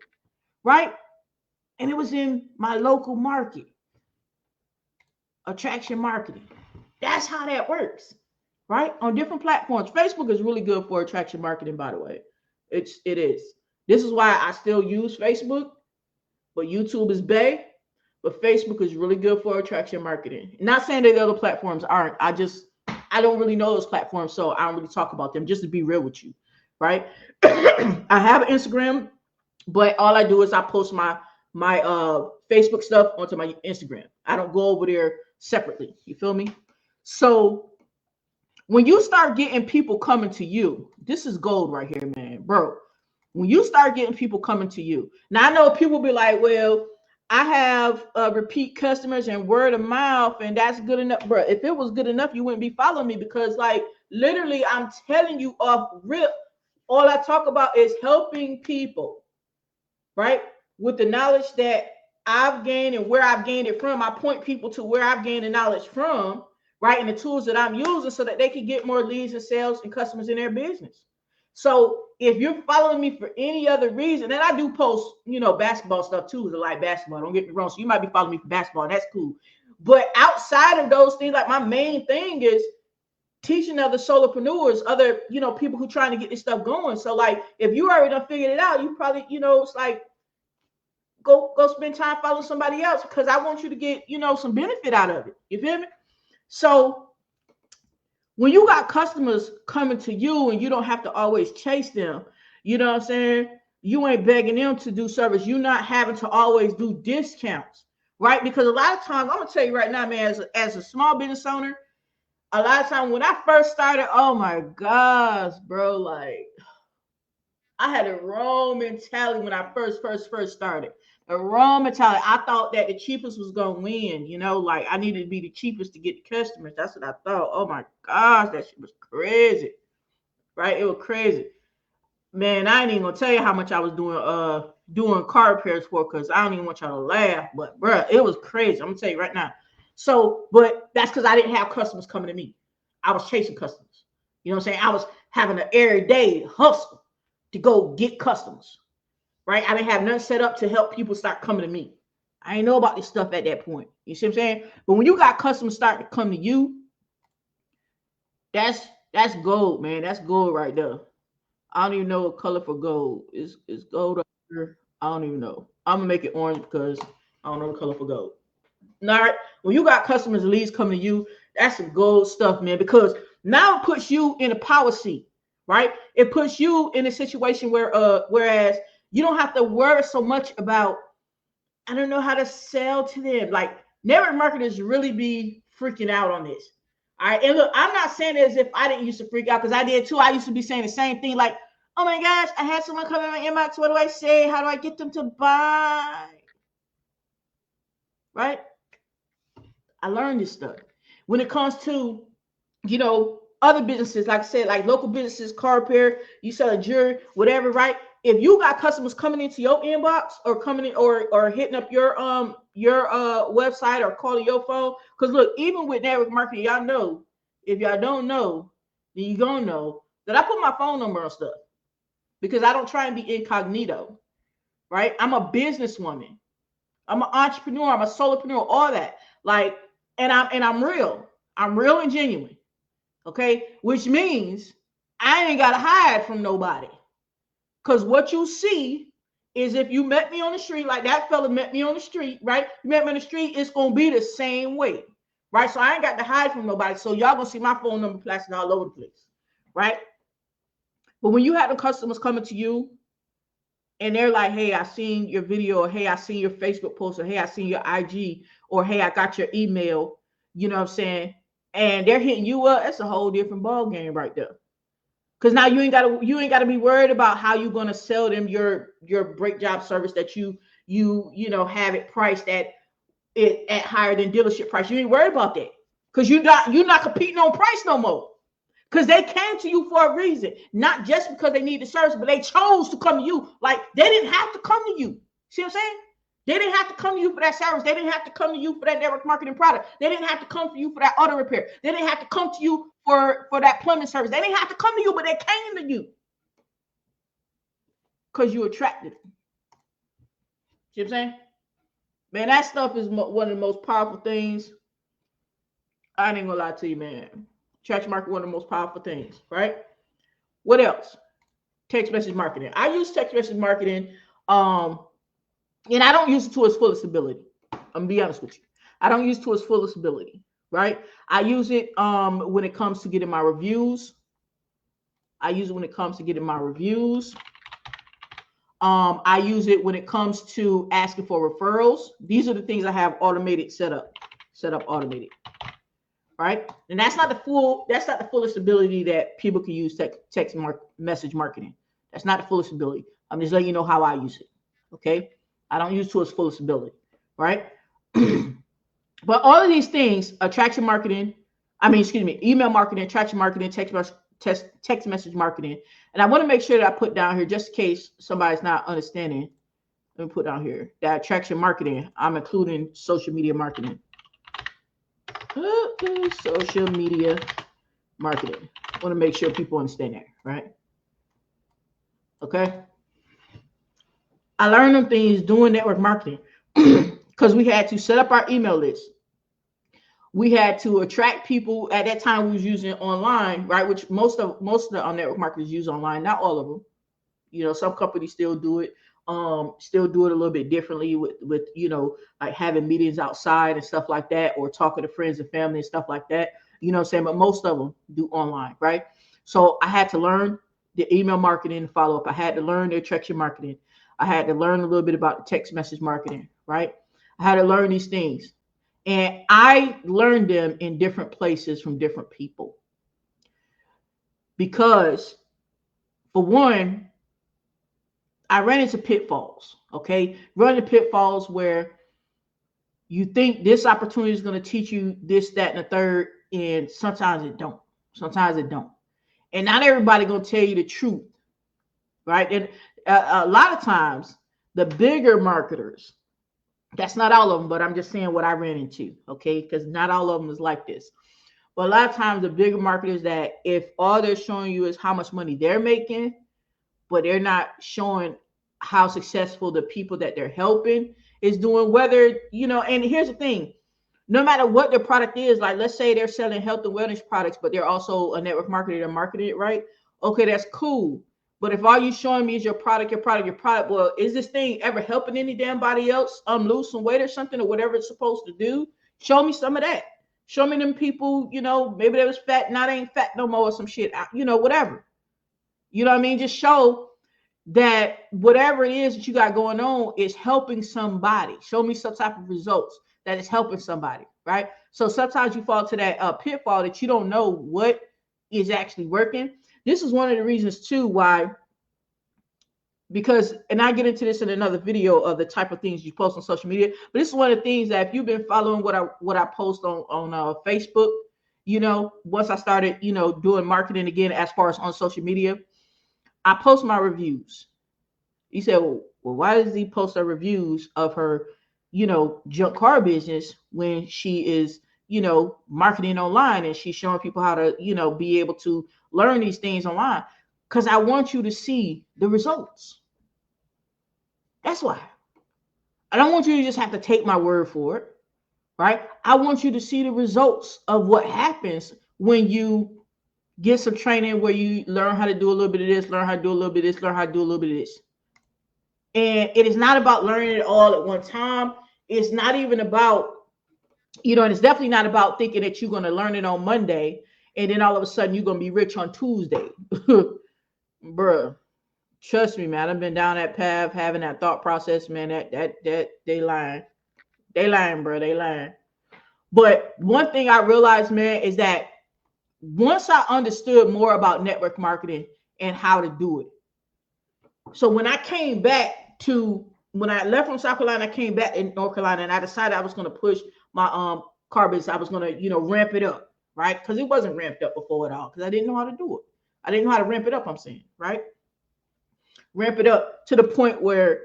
right? And it was in my local market. Attraction marketing. That's how that works, right? On different platforms. Facebook is really good for attraction marketing, by the way. It is. This is why I still use Facebook, but YouTube is bae. But Facebook is really good for attraction marketing. Not saying that the other platforms aren't. I don't really know those platforms, so I don't really talk about them, just to be real with you, right? I have an Instagram, but all I do is I post my Facebook stuff onto my Instagram. I don't go over there separately. You feel me? So when you start getting people coming to you, this is gold right here, man, bro. When you start getting people coming to you, now I know people be like, well, I have repeat customers and word of mouth, and that's good enough, bro. If it was good enough, you wouldn't be following me, because like literally, I'm telling you off rip, all I talk about is helping people, right? With the knowledge that I've gained and where I've gained it from. I point people to where I've gained the knowledge from, right? And the tools that I'm using so that they can get more leads and sales and customers in their business. So if you're following me for any other reason, and I do post, basketball stuff too, because I like basketball. Don't get me wrong. So you might be following me for basketball, and that's cool. But outside of those things, like my main thing is teaching other solopreneurs, other, people who trying to get this stuff going. So like, if you already done figured it out, you probably, it's like, go spend time following somebody else, because I want you to get, some benefit out of it. You feel me? So when you got customers coming to you and you don't have to always chase them, you know what I'm saying? You ain't begging them to do service. You're not having to always do discounts, right? Because a lot of times, I'm going to tell you right now, man, as a small business owner, a lot of times when I first started, oh my gosh, bro, like I had a wrong mentality when I first started. A wrong mentality. I thought that the cheapest was gonna win, like I needed to be the cheapest to get the customers. That's what I thought. Oh my gosh, that shit was crazy. Right? It was crazy. Man, I ain't even gonna tell you how much I was doing car repairs for, because I don't even want y'all to laugh. But bro, it was crazy. I'm gonna tell you right now. So, but that's because I didn't have customers coming to me. I was chasing customers. You know what I'm saying? I was having an everyday hustle to go get customers. Right? I didn't have nothing set up to help people start coming to me. I didn't know about this stuff at that point. You see what I'm saying? But when you got customers starting to come to you, that's gold, man. That's gold right there. I don't even know what color for gold. Is gold up here? I don't even know. I'm gonna make it orange because I don't know the color for gold. All right. When you got customers and leads coming to you, that's some gold stuff, man, because now it puts you in a power seat, right? It puts you in a situation where whereas you don't have to worry so much about, I don't know how to sell to them. Like, network marketers really be freaking out on this. All right. And look, I'm not saying it as if I didn't used to freak out, because I did too. I used to be saying the same thing, like, oh my gosh, I had someone come in my inbox. What do I say? How do I get them to buy? Right? I learned this stuff. When it comes to, other businesses, like I said, like local businesses, car repair, you sell a jewelry, whatever, right? If you got customers coming into your inbox or coming in or hitting up your website or calling your phone, because look, even with network marketing, y'all know, if y'all don't know, then you gonna know that I put my phone number on stuff, because I don't try and be incognito, right? I'm a businesswoman, I'm an entrepreneur, I'm a solopreneur, all that, like, and I'm real and genuine, okay? Which means I ain't gotta hide from nobody. Because what you see is, if you met me on the street, like that fella met me on the street, right? You met me on the street, it's going to be the same way, right? So I ain't got to hide from nobody. So y'all going to see my phone number plastered all over the place, right? But when you have the customers coming to you and they're like, hey, I seen your video, or hey, I seen your Facebook post, or hey, I seen your IG, or hey, I got your email, you know what I'm saying? And they're hitting you up, that's a whole different ball game right there. Because now you ain't gotta be worried about how you're gonna sell them your break job service that you have it priced at higher than dealership price. You ain't worried about that, because you're not competing on price no more. Because they came to you for a reason, not just because they need the service, but they chose to come to you. Like, they didn't have to come to you. See what I'm saying? They didn't have to come to you for that service. They didn't have to come to you for that network marketing product. They didn't have to come to you for that auto repair. They didn't have to come to you for that plumbing service. They didn't have to come to you, but they came to you because you attracted them. See what I'm saying? Man, that stuff is one of the most powerful things. I ain't gonna lie to you, man. Attraction marketing, one of the most powerful things, right? What else? Text message marketing. I use text message marketing, and I don't use it to its fullest ability. I'm gonna be honest with you. I don't use it to its fullest ability, right? I use it when it comes to getting my reviews. I use it when it comes to getting my reviews. I use it when it comes to asking for referrals. These are the things I have automated, set up automated, right? And that's not the fullest ability that people can use text message marketing. That's not the fullest ability. I'm just letting you know how I use it. Okay. I don't use it to its fullest ability, right? But all of these things, email marketing, attraction marketing, text message marketing. And I want to make sure that I put down here, just in case somebody's not understanding. Let me put down here that attraction marketing. I'm including social media marketing. Social media marketing. I want to make sure people understand that, right? Okay. I learned them things doing network marketing because we had to set up our email list. We had to attract people. At that time, we was using online, right? Which most of the network marketers use online. Not all of them. You know, some companies still do it. Still do it a little bit differently with you know, like having meetings outside and stuff like that, or talking to friends and family and stuff like that. You know what I'm saying? But most of them do online, right? So I had to learn the email marketing and follow up. I had to learn the attraction marketing. I had to learn a little bit about the text message marketing, right? I had to learn these things. And I learned them in different places from different people. Because, for one, I ran into pitfalls, okay? Run into pitfalls where you think this opportunity is going to teach you this, that, and the third, and sometimes it don't. Sometimes it don't. And not everybody going to tell you the truth, right? And a lot of times, the bigger marketers, that's not all of them, but I'm just saying what I ran into, okay? Because not all of them is like this. But a lot of times, the bigger marketers, that if all they're showing you is how much money they're making, but they're not showing how successful the people that they're helping is doing, whether, you know, and here's the thing, no matter what their product is, like let's say they're selling health and wellness products, but they're also a network marketer, they're marketing it right. Okay, that's cool. But if all you're showing me is your product, well, is this thing ever helping any damn body else lose some weight or something, or whatever it's supposed to do? Show me some of that. Show me them people, you know, maybe they was fat, now they ain't fat no more or some shit, you know, whatever. You know what I mean? Just show that whatever it is that you got going on is helping somebody. Show me some type of results that is helping somebody, right? So sometimes you fall to that pitfall that you don't know what is actually working. This is one of the reasons too why, because, and I get into this in another video of the type of things you post on social media, but this is one of the things that if you've been following what I post on Facebook, you know, once I started, you know, doing marketing again, as far as on social media, I post my reviews. He said, well, why does he post her reviews of her, you know, junk car business when she is, you know, marketing online and she's showing people how to, you know, be able to learn these things online? Because I want you to see the results. That's why. I don't want you to just have to take my word for it, right? I want you to see the results of what happens when you get some training where you learn how to do a little bit of this, learn how to do a little bit of this, learn how to do a little bit of this. And it is not about learning it all at one time. It's not even about, you know, and it's definitely not about thinking that you're going to learn it on Monday and then all of a sudden you're going to be rich on Tuesday. Bruh, trust me, man. I've been down that path, having that thought process, man. That they lying. They lying, bro. They lying. But one thing I realized, man, is that once I understood more about network marketing and how to do it. So when I came back to, when I left from South Carolina, I came back in North Carolina and I decided I was going to push my car business. I was going to, you know, ramp it up, right? Because it wasn't ramped up before at all, because I didn't know how to do it. I didn't know how to ramp it up, I'm saying, right? Ramp it up to the point where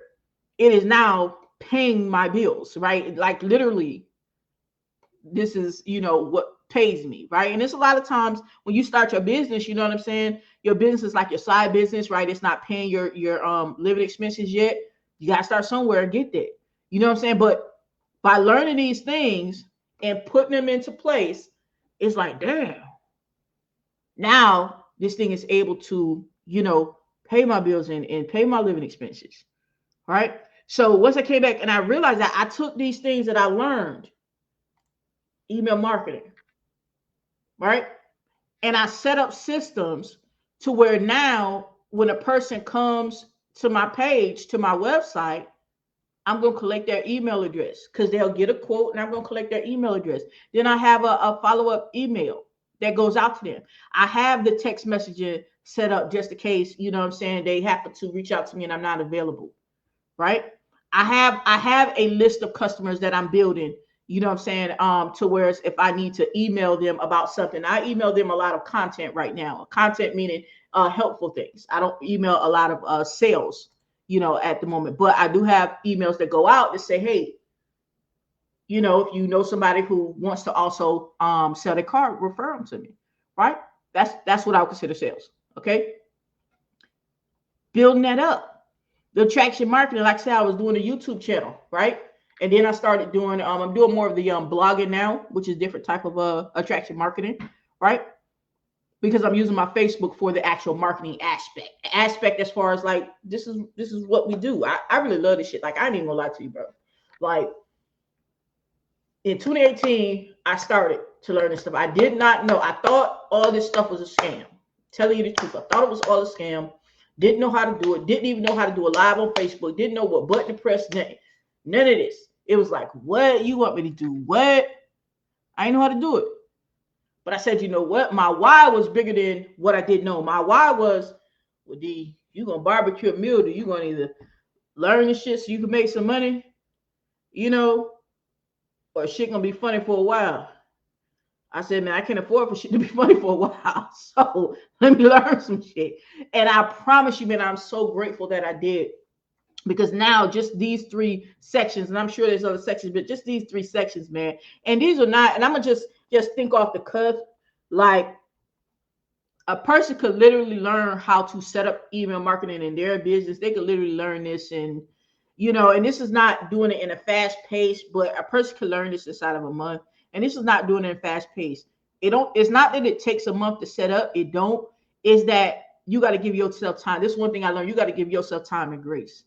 it is now paying my bills, right? Like literally, this is, you know, what pays me, right? And it's a lot of times when you start your business, you know what I'm saying? Your business is like your side business, right? It's not paying your living expenses yet. You got to start somewhere and get there. You know what I'm saying? But by learning these things and putting them into place, it's like, damn, now this thing is able to, you know, pay my bills and pay my living expenses, right? So once I came back and I realized that I took these things that I learned, email marketing, right? And I set up systems to where now when a person comes to my page, to my website, I'm going to collect their email address because they'll get a quote and I'm going to collect their email address. Then I have a follow-up email that goes out to them. I have the text messaging set up just in case, you know what I'm saying, they happen to reach out to me and I'm not available, right? I have a list of customers that I'm building, you know what I'm saying, to where if I need to email them about something, I email them a lot of content right now. Content meaning helpful things. I don't email a lot of sales. at the moment. But I do have emails that go out that say, hey, if you know somebody who wants to also sell their car, refer them to me, right? That's what I would consider sales. Okay. Building that up. The attraction marketing, like I said, I was doing a YouTube channel, right? And then I started doing, I'm doing more of the blogging now, which is different type of attraction marketing, right? Because I'm using my Facebook for the actual marketing aspect as far as like, this is what we do. I really love this shit. Like, I ain't even gonna lie to you, bro. Like, in 2018, I started to learn this stuff. I did not know. I thought all this stuff was a scam. Telling you the truth, I thought it was all a scam. Didn't know how to do it. Didn't even know how to do a live on Facebook. Didn't know what button to press. None of this. It was like, what you want me to do? What? I didn't know how to do it. But I said, you know what? My why was bigger than what I didn't know. My why was, well, D, you gonna barbecue a meal? You gonna either learn this shit so you can make some money, or shit gonna be funny for a while. I said, man, I can't afford for shit to be funny for a while. So let me learn some shit. And I promise you, man, I'm so grateful that I did. Because now just these 3 sections, and I'm sure there's other sections, but just these 3 sections, man. And these are not, and I'm gonna just think off the cuff, like a person could literally learn how to set up email marketing in their business. They could literally learn this, and and this is not doing it in a fast pace, but a person could learn this inside of a month. And this is not doing it in fast pace. It's not that it takes a month to set up. It's that you got to give yourself time. This is one thing I learned. You got to give yourself time and grace.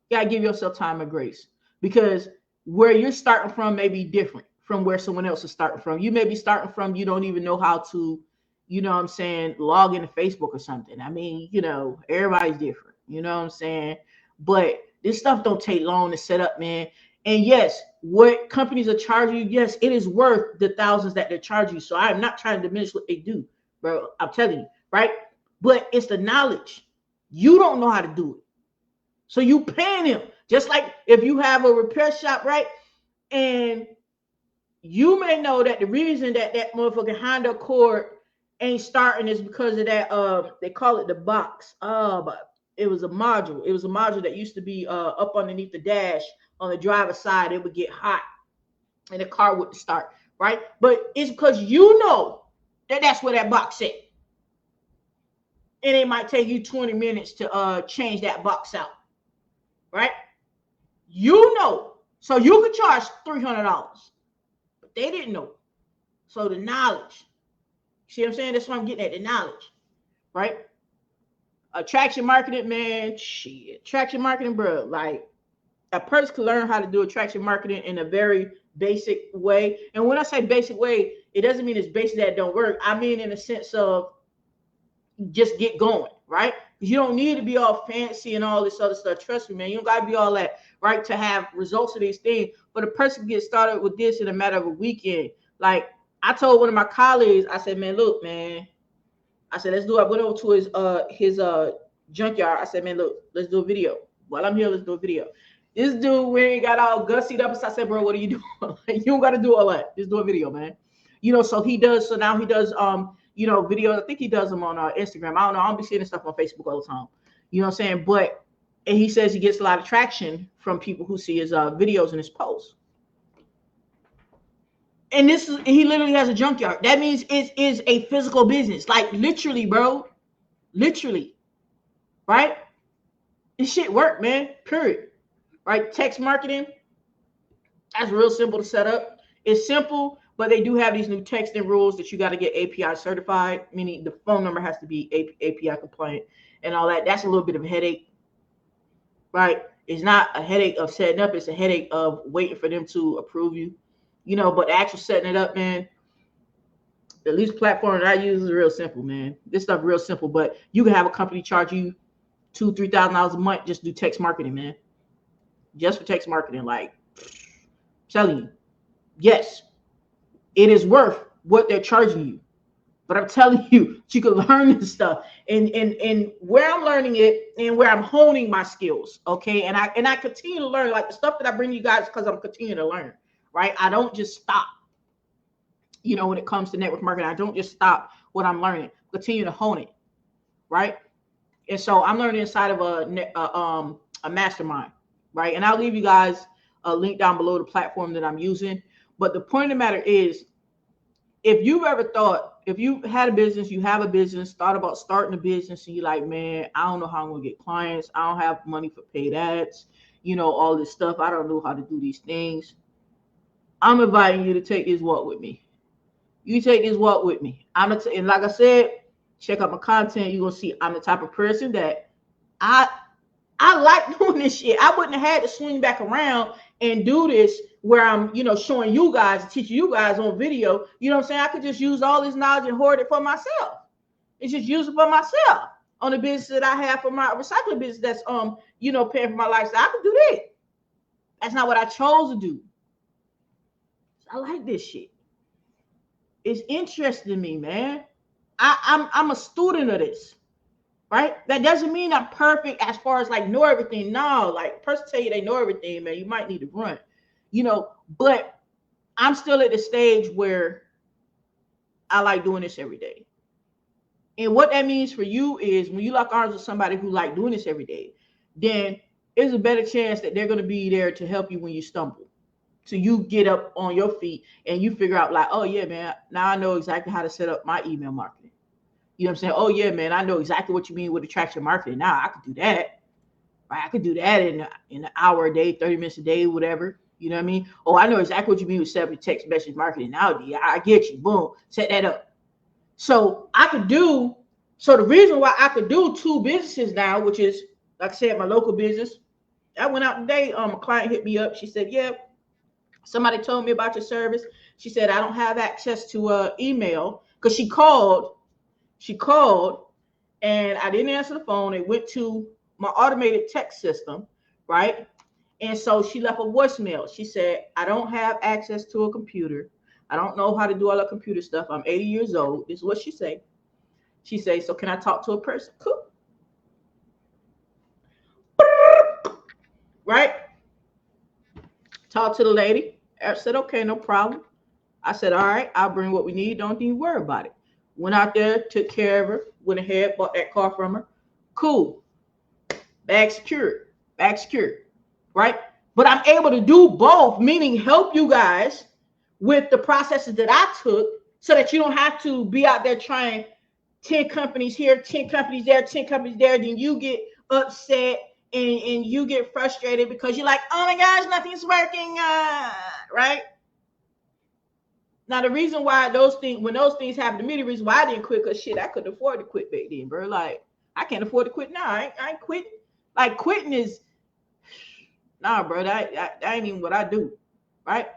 You got to give yourself time and grace, because where you're starting from may be different from where someone else is starting from. You may be starting from, you don't even know how to, log into Facebook or something. I mean, everybody's different, but this stuff don't take long to set up, man. And yes, what companies are charging you, yes, it is worth the thousands that they're charging you. So I'm not trying to diminish what they do, bro. I'm telling you, right? But it's the knowledge. You don't know how to do it. So you paying them. Just like if you have a repair shop, right? And you may know that the reason that motherfucking Honda Accord ain't starting is because of that, they call it the box. But it was a module. It was a module that used to be up underneath the dash on the driver's side. It would get hot and the car wouldn't start, right? But it's because you know that that's where that box is. And it might take you 20 minutes to change that box out, right? So you could charge $300, but they didn't know. So the knowledge, see what I'm saying? That's what I'm getting at, the knowledge, right? Attraction marketing, man, shit. Attraction marketing, bro. Like, a person can learn how to do attraction marketing in a very basic way. And when I say basic way, it doesn't mean it's basic that don't work. I mean in the sense of just get going, right? You don't need to be all fancy and all this other stuff. Trust me, man. You don't got to be all that, right, to have results of these things. But a person gets started with this in a matter of a weekend. Like, I told one of my colleagues, I said, man, look, man. I said, let's do it. I went over to his junkyard. I said, man, look, let's do a video. While I'm here, let's do a video. This dude, we ain't got all gussied up. So I said, bro, what are you doing? You don't got to do all that. Just do a video, man. So he does. So now he does, videos. I think he does them on Instagram. I don't know. I don't be seeing this stuff on Facebook all the time. You know what I'm saying? But, and he says he gets a lot of traction from people who see his videos and his posts. And he literally has a junkyard. That means it is a physical business. Like, literally, bro. Literally. Right? This shit work, man. Period. Right? Text marketing. That's real simple to set up. It's simple, but they do have these new texting rules that you got to get API certified, meaning the phone number has to be API compliant and all that. That's a little bit of a headache. Right? It's not a headache of setting up. It's a headache of waiting for them to approve you. But actually setting it up, man, at least platform that I use is real simple, man. This stuff real simple, but you can have a company charge you $2,000-$3,000 a month just to do text marketing, man. Just for text marketing. Like, I'm telling you, yes, it is worth what they're charging you. But I'm telling you, you can learn this stuff. And where I'm learning it and where I'm honing my skills, okay? And I continue to learn, like the stuff that I bring to you guys, because I'm continuing to learn. Right? I don't just stop, when it comes to network marketing. I don't just stop what I'm learning. Continue to hone it, right? And so I'm learning inside of a mastermind, right? And I'll leave you guys a link down below the platform that I'm using. But the point of the matter is, if you've ever thought, if you had a business, you have a business, thought about starting a business, and you're like, man, I don't know how I'm gonna get clients. I don't have money for paid ads, you know, all this stuff. I don't know how to do these things. I'm inviting you to take this walk with me. You take this walk with me. And like I said, check out my content. You're gonna see I'm the type of person that I like doing this shit. I wouldn't have had to swing back around and do this where I'm, you know, showing you guys, teaching you guys on video. You know what I'm saying? I could just use all this knowledge and hoard it for myself. It's just use it for myself on the business that I have for my recycling business that's, you know, paying for my lifestyle. I could do that. That's not what I chose to do. I like this shit. It's interesting to me, man. I'm a student of this. Right? That doesn't mean I'm perfect as far as like know everything. No, like person tell you they know everything, man, you might need to run, you know, but I'm still at the stage where I like doing this every day. And what that means for you is when you lock arms with somebody who like doing this every day, then there's a better chance that they're going to be there to help you when you stumble. So you get up on your feet and you figure out like, oh yeah, man, now I know exactly how to set up my email marketing. You know what I'm saying? Oh, yeah, man, I know exactly what you mean with attraction marketing. Now I could do that. Right? I could do that in an hour a day, 30 minutes a day, whatever. You know what I mean? Oh, I know exactly what you mean with 7 text message marketing. Now, I get you. Boom. Set that up. So the reason why I could do 2 businesses now, which is, like I said, my local business. I went out today. A client hit me up. She said, yeah, somebody told me about your service. She said, I don't have access to email because she called and I didn't answer the phone. It went to my automated text system, right? And so she left a voicemail. She said, I don't have access to a computer. I don't know how to do all the computer stuff. I'm 80 years old. This is what she said. She said, so can I talk to a person? Cool. Right? Talk to the lady. I said, okay, no problem. I said, all right, I'll bring what we need. Don't even worry about it. Went out there, took care of her, went ahead, bought that car from her. Cool. Bag secured, right? But I'm able to do both, meaning help you guys with the processes that I took so that you don't have to be out there trying 10 companies here, 10 companies there, 10 companies there. Then you get upset and you get frustrated because you're like, oh my gosh, nothing's working, right? Now, the reason why when those things happened to me, the reason why I didn't quit, because shit, I couldn't afford to quit back then, bro. Like, I can't afford to quit now. I ain't quitting. Like, quitting is, nah, bro, that ain't even what I do, right?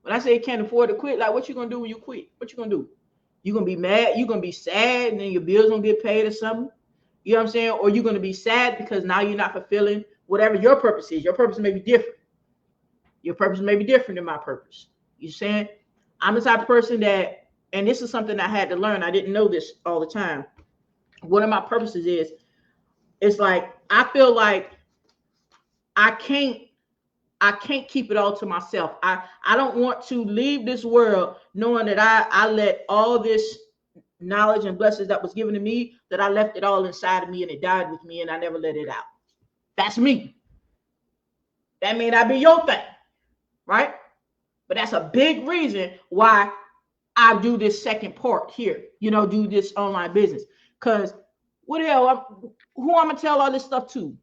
When I say can't afford to quit, like, what you gonna do when you quit? What you gonna do? You gonna be mad? You gonna be sad, and then your bills gonna get paid or something? You know what I'm saying? Or you gonna be sad because now you're not fulfilling whatever your purpose is. Your purpose may be different. Your purpose may be different than my purpose. You saying? I'm the type of person that, and this is something I had to learn. I didn't know this all the time. One of my purposes is, it's like, I feel like I can't keep it all to myself. I don't want to leave this world knowing that I let all this knowledge and blessings that was given to me, that I left it all inside of me and it died with me and I never let it out. That's me. That may not be your thing, right? But that's a big reason why I do this second part here, you know, do this online business. Because what the hell, who I'm going to tell all this stuff to?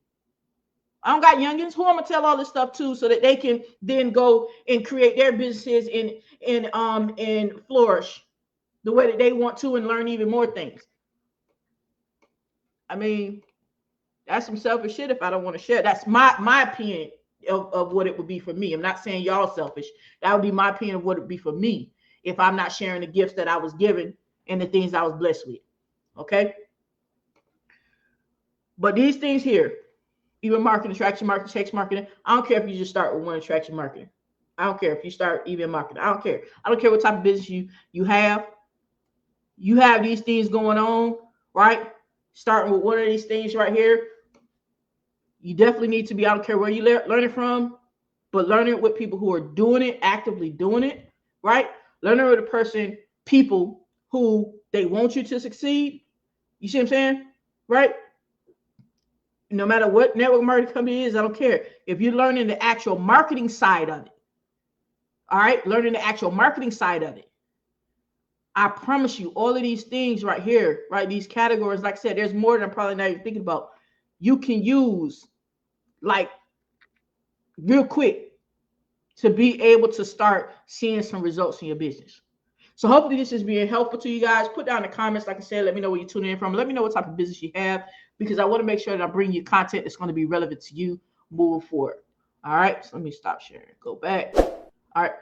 I don't got youngins. Who I'm going to tell all this stuff to so that they can then go and create their businesses and flourish the way that they want to and learn even more things? I mean, that's some selfish shit if I don't want to share. That's my opinion of what it would be for me. I'm not saying y'all selfish. That would be my opinion of what it would be for me if I'm not sharing the gifts that I was given and the things I was blessed with. Okay? But these things here, even marketing, attraction marketing, text marketing, I don't care if you just start with one attraction marketing. I don't care if you start even marketing. I don't care. I don't care what type of business you have. You have these things going on, right? Starting with one of these things right here. You definitely need to be, I don't care where you learn it from, but learn it with people who are doing it, actively doing it, right? Learn it with people who they want you to succeed. You see what I'm saying? Right? no matter what network marketing company is, I don't care. If you're learning the actual marketing side of it, all right, learning the actual marketing side of it, I promise you, all of these things right here, right, these categories, like I said, there's more than I'm probably not even thinking about. You can use like real quick to be able to start seeing some results in your business. So hopefully this is being helpful to you guys. Put down in the comments, like I said, let me know where you're tuning in from. Let me know what type of business you have, because I want to make sure that I bring you content that's going to be relevant to you moving forward. All right, so let me stop sharing. Go back. All right.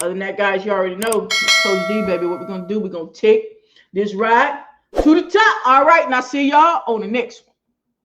Other than that, guys, you already know, Coach D, baby, what we're going to do, we're going to take this ride to the top. All right, and I'll see y'all on the next one.